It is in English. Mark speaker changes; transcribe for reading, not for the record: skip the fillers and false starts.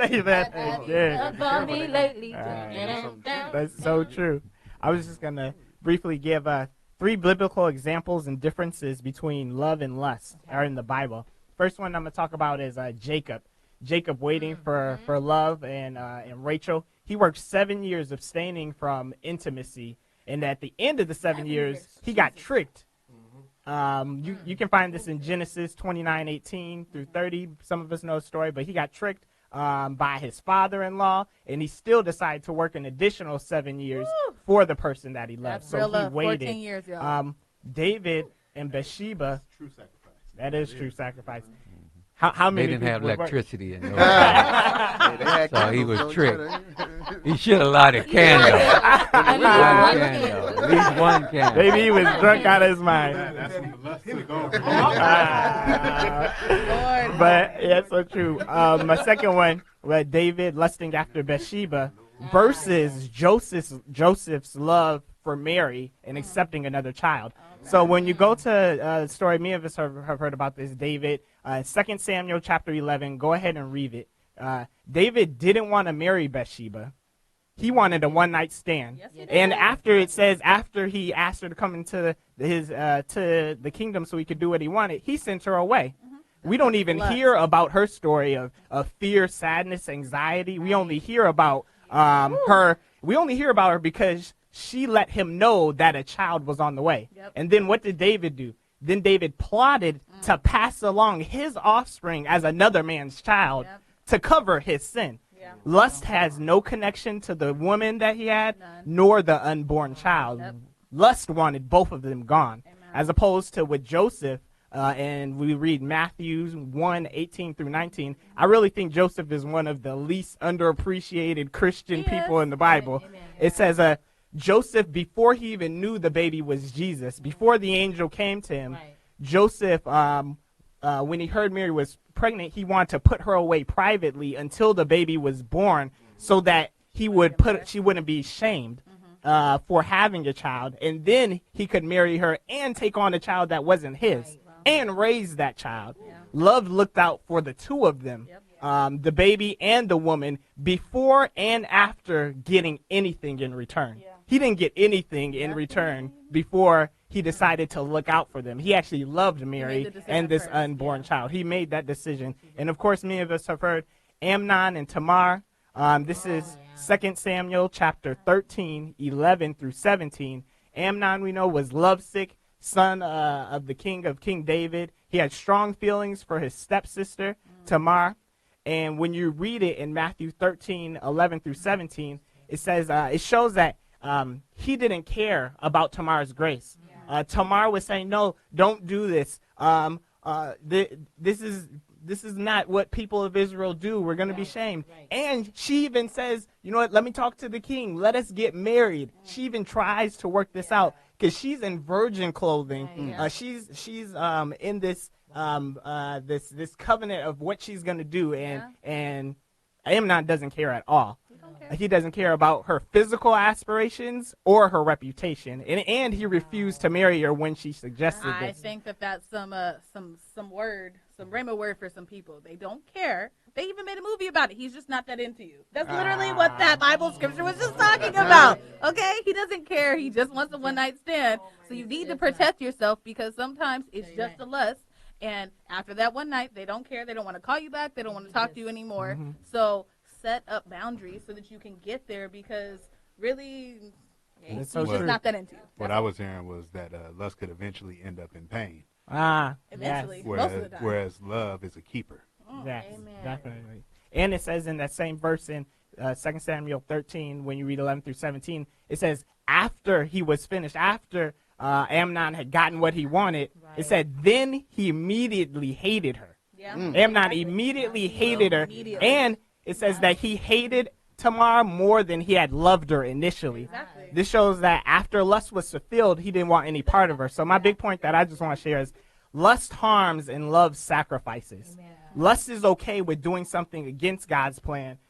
Speaker 1: say that again.
Speaker 2: For me lately.
Speaker 1: That's so true. I was just going to briefly give 3 biblical examples and differences between love and lust are in the Bible. First one I'm going to talk about is Jacob. Jacob waiting for love and Rachel. He worked 7 years abstaining from intimacy, and at the end of the 7 years, he got tricked. You can find this in Genesis 29:18 through 30. Some of us know the story, but he got tricked by his father-in-law, and he still decided to work an additional 7 years for the person that he loved.
Speaker 2: So
Speaker 1: he waited.
Speaker 2: 14 years, y'all.
Speaker 1: David and Bathsheba. True sacrifice. That is true sacrifice. How many
Speaker 3: They didn't have
Speaker 1: people would work?
Speaker 3: electricity in those days. So he was tricked. He should have lighted a candle. At least one candle.
Speaker 1: Maybe he was drunk out of his mind.
Speaker 4: That's when the lust took over.
Speaker 1: But yeah, it's so true. My second one, David lusting after Bathsheba versus Joseph's love for Mary and accepting another child. So when you go to the story, many of us have heard about this, David, 2 Samuel chapter 11, go ahead and read it. David didn't want to marry Bathsheba. He wanted a one-night stand.
Speaker 2: Yes,
Speaker 1: and after he asked her to come into to the kingdom so he could do what he wanted, he sent her away. We don't even hear about her story of fear, sadness, anxiety. We only hear about her. We only hear about her because she let him know that a child was on the way.
Speaker 2: Yep.
Speaker 1: And then what did David do? Then David plotted to pass along his offspring as another man's child to cover his sin.
Speaker 2: Yeah.
Speaker 1: Lust has no connection to the woman that he had, nor the unborn child.
Speaker 2: Yep.
Speaker 1: Lust wanted both of them gone,
Speaker 2: Amen.
Speaker 1: as opposed to with Joseph. And we read Matthew 1:18 through 19. I really think Joseph is one of the least underappreciated Christian people in the Bible.
Speaker 2: Amen.
Speaker 1: It says, Joseph, before he even knew the baby was Jesus, before the angel came to him, Joseph, when he heard Mary was pregnant, he wanted to put her away privately until the baby was born, so that she wouldn't be shamed for having a child, and then he could marry her and take on a child that wasn't his and raise that child. Love looked out for the two of them, the baby and the woman, before and after getting anything in return. He didn't get anything in return before he decided to look out for them. He actually loved Mary and this unborn child. He made that decision. And of course, many of us have heard Amnon and Tamar. This is 2 Samuel chapter 13, 11 through 17. Amnon, we know, was lovesick, son of King David. He had strong feelings for his stepsister, Tamar. And when you read it in Matthew 13, 11 through 17, it says, it shows that he didn't care about Tamar's grace. Tamar was saying, no, don't do this. This is not what people of Israel do. We're going to be shamed. And she even says, you know what, let me talk to the king. Let us get married. She even tries to work this out because she's in virgin clothing. She's in this this covenant of what she's going to do. And Amnon doesn't care at all. He doesn't care about her physical aspirations or her reputation, and he refused to marry her when she suggested this.
Speaker 2: I think that's some rhema word for some people. They don't care. They even made a movie about it. He's just not that into you. That's literally what that Bible scripture was just talking about. Okay? He doesn't care. He just wants a one-night stand. So you need to protect yourself, because sometimes it's just a lust. And after that one night, they don't care. They don't want to call you back. They don't want to talk to you anymore. So set up boundaries so that you can get there, because really, he's
Speaker 1: so
Speaker 2: just
Speaker 1: true.
Speaker 2: not that into you.
Speaker 4: What I was hearing was that lust could eventually end up in pain,
Speaker 2: Eventually,
Speaker 1: yes.
Speaker 2: most of the time.
Speaker 4: whereas love is a keeper.
Speaker 1: Yes,
Speaker 2: Amen.
Speaker 1: definitely. And it says in that same verse in 2 Samuel 13, when you read 11 through 17, it says after he was finished, after Amnon had gotten what he wanted, it said then he immediately hated her. Amnon immediately hated her.
Speaker 2: Immediately.
Speaker 1: And it says that he hated Tamar more than he had loved her initially.
Speaker 2: Exactly.
Speaker 1: This shows that after lust was fulfilled, he didn't want any part of her. So my big point that I just want to share is lust harms and love sacrifices. Lust is okay with doing something against God's plan,